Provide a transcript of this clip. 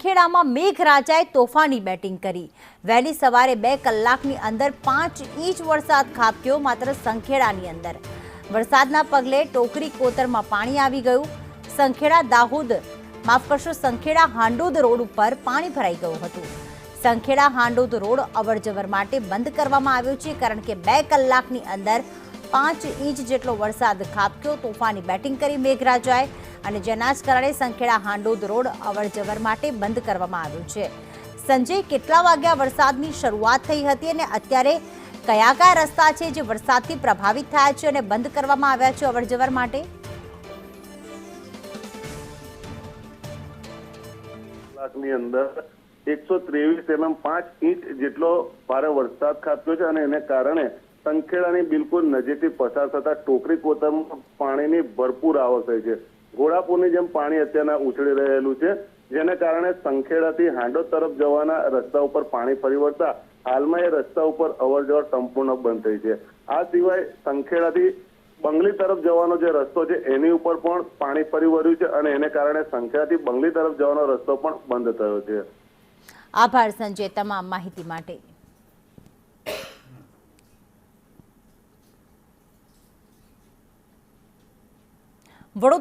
સંખેડામાં મેઘરાજાએ તોફાની બેટિંગ કરી। વહેલી સવારે 2 કલાકની અંદર 5 ઇંચ વરસાદ ખાબક્યો। માત્ર સંખેડાની અંદર વરસાદના પગલે ટોકરી કોતરમાં પાણી આવી ગયું। સંખેડા હાંડોદ રોડ ઉપર પાણી ભરાઈ ગયું હતું। સંખેડા હાંડોદ રોડ અવરજવર માટે બંધ કરવામાં આવ્યો છે, કારણ કે 2 કલાકની અંદર 5 ઇંચ જેટલો વરસાદ ખાબક્યો। તોફાની બેટિંગ કરી મેઘરાજાએ અને જેના જ કારણે સંખેડા હાંડોદ રોડ અવરજવર માટે બંધ કરવામાં આવ્યો છે। સંજય, કેટલા વાગ્યા વરસાદની શરૂઆત થઈ હતી અને અત્યારે કયા કયા રસ્તા છે જે વરસાદથી પ્રભાવિત થયા છે અને બંધ કરવામાં આવ્યા છે અવરજવર માટે? કલાકની અંદર 123 mm 5 ઇંચ જેટલો ભારે વરસાદ ખાબક્યો છે અને એને કારણે સંખેડાની બિલકુલ નજીકથી પસાર થતા ટોકરી કોતરમાં પાણીની ભરપૂર આવક થઈ છે। ઘોડાપુરની જેમ પાણી અત્યારના ઉછળી રહેલું છે, જેને કારણે સંખેડાથી હાંડોદ તરફ જવાના રસ્તા ઉપર પાણી ફરી વળતા હાલમાં એ રસ્તા ઉપર અવરજવર સંપૂર્ણ બંધ થઈ છે। આ સિવાય સંખેડાથી બંગલી તરફ જવાનો જે રસ્તો છે એની ઉપર પણ પાણી ફરી વળ્યું છે અને એને કારણે સંખેડાથી બંગલી તરફ જવાનો રસ્તો પણ બંધ થયો છે। આભાર સંજય તમામ માહિતી માટે। વડોદરા